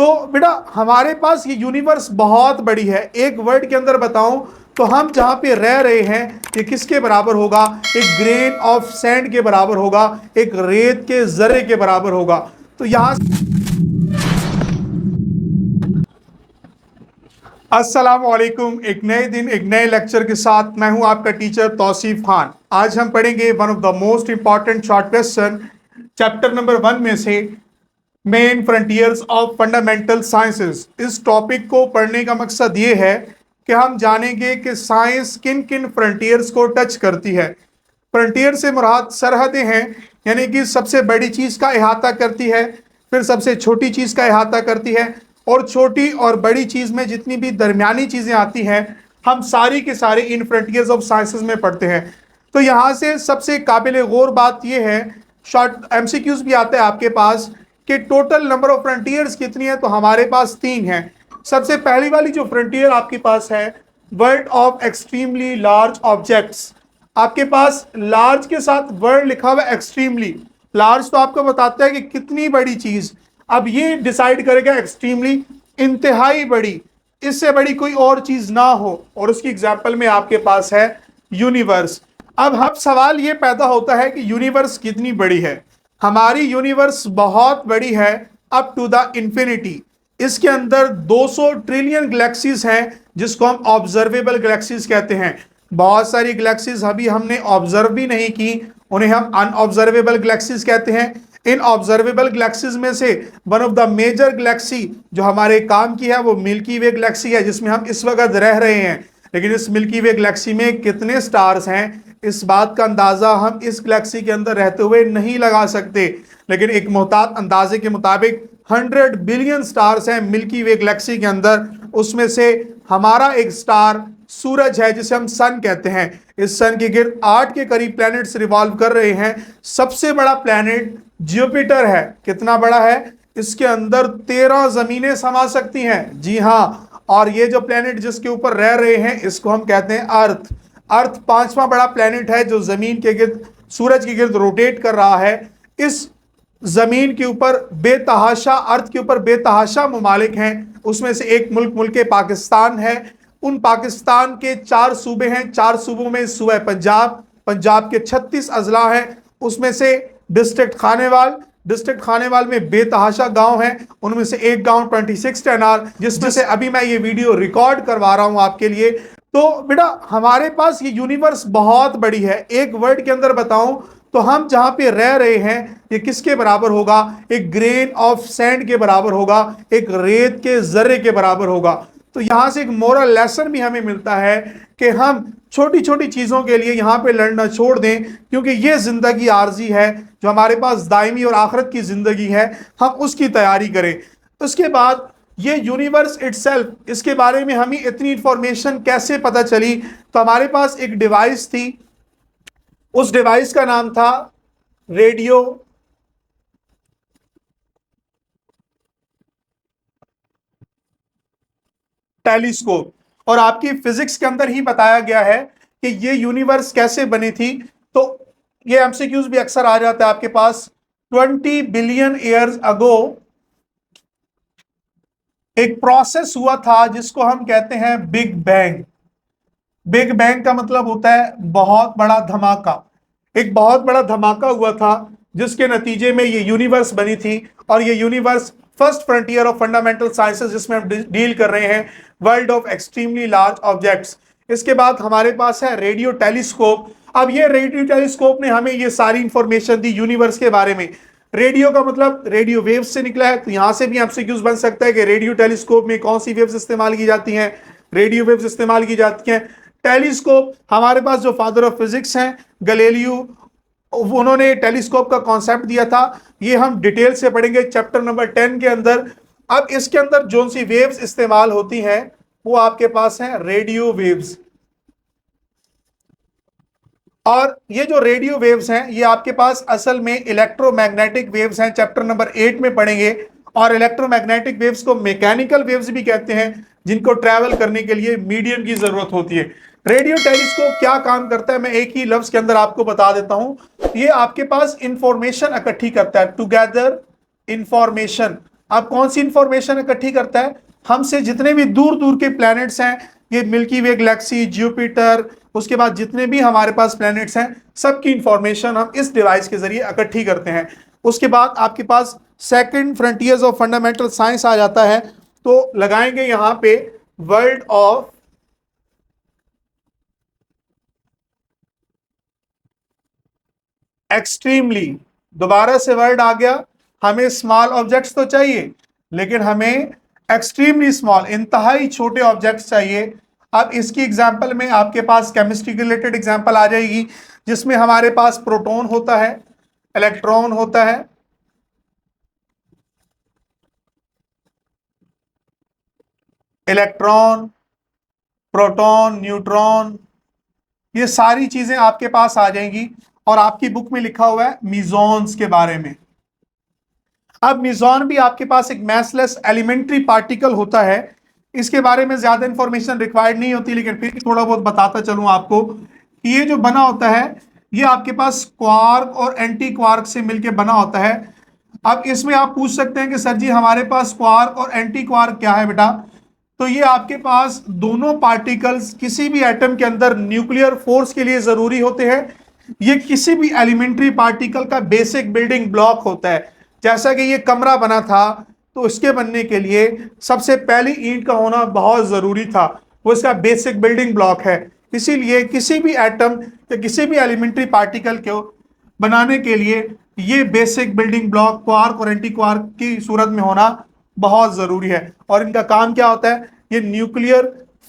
तो बेटा हमारे पास ये यूनिवर्स बहुत बड़ी है। एक वर्ड के अंदर बताऊं तो हम जहां पे रह रहे हैं ये किसके बराबर होगा? एक ग्रेन ऑफ सैंड के बराबर होगा, एक रेत के जर्रे के बराबर होगा। तो यहां अस्सलाम वालेकुम। एक नए दिन एक नए लेक्चर के साथ मैं हूं आपका टीचर तौसीफ खान। आज हम पढ़ेंगे one of the most important short question chapter number 1 में से main frontiers of fundamental sciences. इस टॉपिक को पढ़ने का मकसद ये है कि हम जानेंगे कि साइंस किन किन फ्रंटियर्स को टच करती है। फ्रंटियर से मुराद सरहदें हैं, यानी कि सबसे बड़ी चीज़ का अहाता करती है, फिर सबसे छोटी चीज़ का अहाता करती है, और छोटी और बड़ी चीज़ में जितनी भी दरमियानी चीज़ें आती हैं हम सारी के सारे इन फ्रंटियर्स ऑफ साइंसेस में पढ़ते हैं। तो यहाँ से सबसे काबिल गौर बात यह है, शॉर्ट एमसीक्यूज भी आता है आपके पास, कि टोटल नंबर ऑफ फ्रंटियर्स कितनी है। तो हमारे पास 3 हैं। सबसे पहली वाली जो फ्रंटियर आपके पास है, world of extremely large objects. आपके पास लार्ज के साथ वर्ड लिखा हुआ है एक्सट्रीमली। लार्ज तो आपको बताता है कि कितनी बड़ी चीज, अब ये डिसाइड करेगा एक्सट्रीमली इंतहाई बड़ी, इससे बड़ी कोई और चीज ना हो, और उसकी एग्जांपल में आपके पास है यूनिवर्स। अब सवाल ये पैदा होता है कि यूनिवर्स कितनी बड़ी है। हमारी यूनिवर्स बहुत बड़ी है, अप टू द इंफिनिटी। इसके अंदर 200 ट्रिलियन गैलेक्सीज हैं, जिसको हम ऑब्जर्वेबल गैलेक्सीज कहते हैं। बहुत सारी गैलेक्सीज अभी हमने ऑब्जर्व भी नहीं की, उन्हें हम अनऑब्जर्वेबल गैलेक्सीज कहते हैं। इन ऑब्जर्वेबल गैलेक्सीज में से one of the major galaxy जो हमारे काम की है वो मिल्की वे गैलेक्सी है, जिसमें हम इस वक्त रह रहे हैं। लेकिन इस मिल्की वे गैलेक्सी में कितने स्टार्स हैं, इस बात का अंदाजा हम इस गैलेक्सी के अंदर रहते हुए नहीं लगा सकते। लेकिन एक मोहतात अंदाजे के मुताबिक 100 बिलियन स्टार्स हैं मिल्की वे गैलेक्सी के अंदर। उसमें से हमारा एक स्टार सूरज है, जिसे हम सन कहते हैं। इस सन के गिर्द 8 के करीब प्लैनेट्स रिवॉल्व कर रहे हैं। सबसे बड़ा प्लैनेट जुपिटर है। कितना बड़ा है? इसके अंदर 13 जमीनें समा सकती हैं। जी हाँ, और ये जो प्लैनेट जिसके ऊपर रह रहे हैं इसको हम कहते हैं अर्थ। अर्थ 5वां बड़ा प्लैनेट है जो जमीन के गिर्द, सूरज के गिर्द रोटेट कर रहा है। इस जमीन के ऊपर बेतहाशा, अर्थ के ऊपर बेतहाशा ममालिक हैं। उसमें से एक मुल्क पाकिस्तान है। उन पाकिस्तान के 4 सूबे हैं। 4 सूबों में सूबा पंजाब, पंजाब के 36 अजला हैं। उसमें से डिस्ट्रिक्ट खानेवाल में बेतहाशा गांव हैं। उनमें से एक गांव 26 टेनार, जिसमें से अभी मैं ये वीडियो रिकॉर्ड करवा रहा हूं आपके लिए। तो बेटा हमारे पास ये यूनिवर्स बहुत बड़ी है। एक वर्ड के अंदर बताऊं तो हम जहां पे रह रहे हैं ये किसके बराबर होगा? एक ग्रेन ऑफ सैंड के बराबर होगा, एक रेत के जर्रे के बराबर होगा। तो यहां से एक मोरल लेसन भी हमें मिलता है कि हम छोटी छोटी चीजों के लिए यहां पे लड़ना छोड़ दें, क्योंकि ये जिंदगी आर्जी है। जो हमारे पास दायमी और आखिरत की जिंदगी है, हम उसकी तैयारी करें। उसके बाद ये यूनिवर्स इटसेल्फ, इसके बारे में हमें इतनी इंफॉर्मेशन कैसे पता चली? तो हमारे पास एक डिवाइस थी, उस डिवाइस का नाम था रेडियो टेलीस्कोप। और आपकी फिजिक्स के अंदर ही बताया गया है कि ये यूनिवर्स कैसे बनी थी। तो ये एमसीक्यूज भी अक्सर आ जाता है आपके पास। 20 बिलियन ईयर्स अगो एक प्रोसेस हुआ था जिसको हम कहते हैं बिग बैंग। बिग बैंग का मतलब होता है बहुत बड़ा धमाका। एक बहुत बड़ा धमाका हुआ था जिसके नतीजे में ये यूनिवर्स बनी थी। और ये universe first frontier of fundamental sciences, जिसमें हम डील कर रहे हैं, world of extremely large objects. इसके बाद हमारे पास है रेडियो टेलीस्कोप। अब ये रेडियो टेलीस्कोप ने हमें ये सारी इंफॉर्मेशन दी यूनिवर्स के बारे में। रेडियो का मतलब रेडियो वेव्स से निकला है, तो यहां से भी एमसीक्यूज बन सकता है कि रेडियो टेलीस्कोप में कौन सी वेव्स इस्तेमाल की जाती हैं? रेडियो वेव्स इस्तेमाल की जाती हैं। टेलीस्कोप, हमारे पास जो फादर ऑफ फिजिक्स हैं गैलीलियो, उन्होंने टेलीस्कोप का कॉन्सेप्ट दिया था। ये हम डिटेल से पढ़ेंगे चैप्टर नंबर 10 के अंदर। अब इसके अंदर जो सी वेव्स इस्तेमाल होती हैं वो आपके पास है रेडियो वेव्स। और ये जो रेडियो वेव्स हैं ये आपके पास असल में इलेक्ट्रोमैग्नेटिक वेव्स हैं, चैप्टर नंबर 8 में पढ़ेंगे। और इलेक्ट्रोमैग्नेटिक वेव्स को मैकेनिकल वेव्स भी कहते हैं, जिनको ट्रैवल करने के लिए मीडियम की जरूरत होती है। रेडियो टेलीस्कोप क्या काम करता है मैं एक ही लफ्ज के अंदर आपको बता देता हूं। ये आपके पास इंफॉर्मेशन इकट्ठी करता है, टुगेदर इंफॉर्मेशन। अब कौन सी इंफॉर्मेशन इकट्ठी करता है? हमसे जितने भी दूर दूर के प्लैनेट्स हैं, ये मिल्की वे गैलेक्सी, जुपिटर, उसके बाद जितने भी हमारे पास प्लैनेट्स हैं, सबकी इंफॉर्मेशन हम इस डिवाइस के जरिए इकट्ठी करते हैं। उसके बाद आपके पास second frontiers of fundamental science आ जाता है, तो लगाएंगे यहां पे वर्ल्ड ऑफ एक्सट्रीमली। दोबारा से वर्ड आ गया, हमें स्मॉल ऑब्जेक्ट्स तो चाहिए, लेकिन हमें एक्सट्रीमली स्मॉल, इंतहाई छोटे ऑब्जेक्ट्स चाहिए। अब इसकी एग्जांपल में आपके पास केमिस्ट्री के रिलेटेड एग्जांपल आ जाएगी, जिसमें हमारे पास प्रोटॉन होता है, इलेक्ट्रॉन होता है, इलेक्ट्रॉन, प्रोटॉन, न्यूट्रॉन, ये सारी चीजें आपके पास आ जाएंगी। और आपकी बुक में लिखा हुआ है मीजॉन्स के बारे में। अब मीजॉन भी आपके पास एक मैसलेस एलिमेंट्री पार्टिकल होता है। इसके बारे में ज्यादा इंफॉर्मेशन रिक्वायर्ड नहीं होती, लेकिन फिर भी थोड़ा बहुत बताता चलूं आपको कि ये जो बना होता है, ये आपके पास क्वार्क और एंटी क्वार्क से मिलकर बना होता है। अब इसमें आप पूछ सकते हैं कि सर जी हमारे पास क्वार्क और एंटी क्वार्क क्या है बेटा? तो ये आपके पास दोनों पार्टिकल्स किसी भी एटम के अंदर न्यूक्लियर फोर्स के लिए जरूरी होते हैं। ये किसी भी एलिमेंट्री पार्टिकल का बेसिक बिल्डिंग ब्लॉक होता है। जैसा कि ये कमरा बना था, तो इसके बनने के लिए सबसे पहली ईंट का होना बहुत जरूरी था, वो इसका बेसिक बिल्डिंग ब्लॉक है। इसीलिए किसी भी एटम या किसी भी एलिमेंट्री पार्टिकल को बनाने के लिए ये बेसिक बिल्डिंग ब्लॉक क्वार्क और एंटी क्वार्क की सूरत में होना बहुत जरूरी है। और इनका काम क्या होता है? ये न्यूक्लियर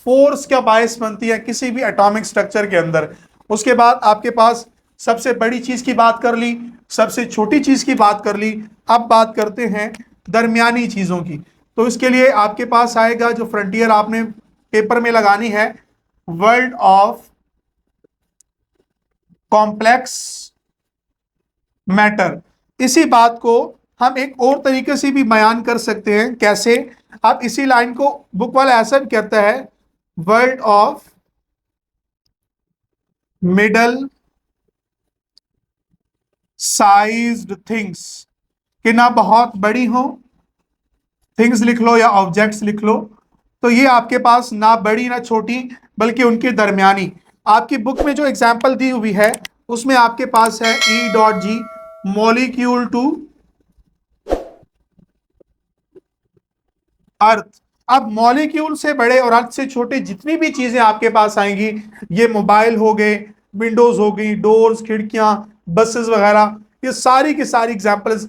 फोर्स का बायस बनती है किसी भी एटॉमिक स्ट्रक्चर के अंदर। उसके बाद आपके पास सबसे बड़ी चीज की बात कर ली, सबसे छोटी चीज की बात कर ली, अब बात करते हैं दरमियानी चीजों की। तो इसके लिए आपके पास आएगा, जो फ्रंटियर आपने पेपर में लगानी है, वर्ल्ड ऑफ कॉम्प्लेक्स मैटर। इसी बात को हम एक और तरीके से भी बयान कर सकते हैं। कैसे? अब इसी लाइन को बुक वाला ऐसा भी कहता है, world of middle sized things, कि ना बहुत बड़ी हो, थिंग्स लिख लो या ऑब्जेक्ट्स लिख लो, तो ये आपके पास ना बड़ी ना छोटी, बल्कि उनके दरमियानी। आपकी बुक में जो एग्जाम्पल दी हुई है उसमें आपके पास है E.G मॉलिक्यूल टू अर्थ। अब मॉलिक्यूल से बड़े और अर्थ से छोटे जितनी भी चीजें आपके पास आएंगी, ये मोबाइल हो गए, विंडोज हो गई, डोर्स, खिड़कियां, बसेस वगैरह, ये सारी की सारी एग्जांपल्स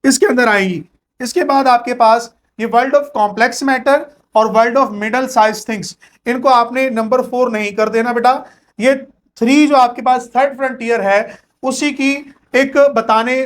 इसके अंदर आएंगी। इसके बाद आपके पास ये वर्ल्ड ऑफ कॉम्प्लेक्स मैटर और world of middle size things, इनको आपने नंबर 4 नहीं कर देना बेटा। ये 3 जो आपके पास थर्ड फ्रंटियर है, उसी की एक बताने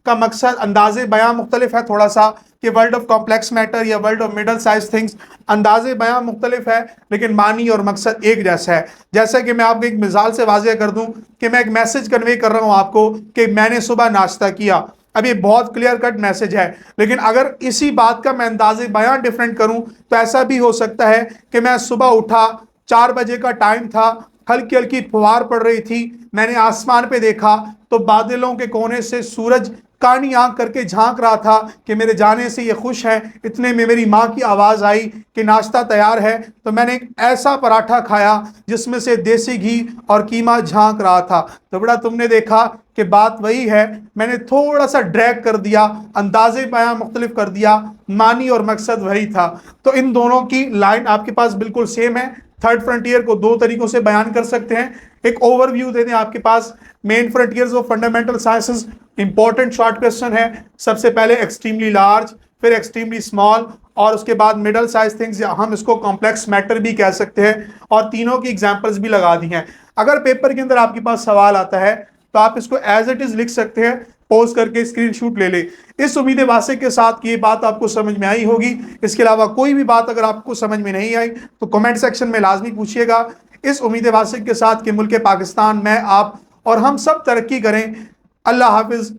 का मकसद, अंदाजे बयां मुख्तलिफ है थोड़ा सा, कि वर्ल्ड ऑफ कॉम्प्लेक्स मैटर या world of middle size things, अंदाजे बयां मुख्तलिफ है लेकिन मानी और मकसद एक जैसा है। जैसा कि मैं आपको एक मिसाल से वाज़ेह कर दूं कि मैं एक मैसेज कन्वे कर रहा हूं आपको कि मैंने सुबह नाश्ता किया। अब ये बहुत क्लियर कट मैसेज है, लेकिन अगर इसी बात का मैं अंदाजे बयां डिफरेंट करूं तो ऐसा भी हो सकता है कि मैं सुबह उठा, 4 बजे का टाइम था, हल्की हल्की फुहार पड़ रही थी, मैंने आसमान पे देखा तो बादलों के कोने से सूरज कानी आंख करके झांक रहा था कि मेरे जाने से ये खुश है। इतने में मेरी माँ की आवाज़ आई कि नाश्ता तैयार है, तो मैंने एक ऐसा पराठा खाया जिसमें से देसी घी और कीमा झांक रहा था। तो बड़ा तुमने देखा कि बात वही है, मैंने थोड़ा सा ड्रैग कर दिया, अंदाजे बयां मुख्तलिफ कर दिया, मानी और मकसद वही था। तो इन दोनों की लाइन आपके पास बिल्कुल सेम है। थर्ड फ्रंटियर को 2 तरीकों से बयान कर सकते हैं। एक ओवरव्यू दे दें आपके पास, main frontiers of fundamental sciences, important short question है। सबसे पहले एक्सट्रीमली लार्ज, फिर एक्सट्रीमली स्मॉल, और उसके बाद मिडल साइज थिंग्स, या हम इसको कॉम्प्लेक्स मैटर भी कह सकते हैं, और तीनों की एग्जांपल्स भी लगा दी हैं। अगर पेपर के अंदर आपके पास सवाल आता है तो आप इसको एज इट इज लिख सकते हैं, पॉज करके स्क्रीनशॉट ले ले। इस उम्मीद वासे के साथ कि ये बात आपको समझ में आई होगी। इसके अलावा कोई भी बात अगर आपको समझ में नहीं आई तो कमेंट सेक्शन में लाजमी पूछिएगा। इस उम्मीद वासे के साथ कि मुल्क पाकिस्तान में आप और हम सब तरक्की करें। अल्लाह हाफिज।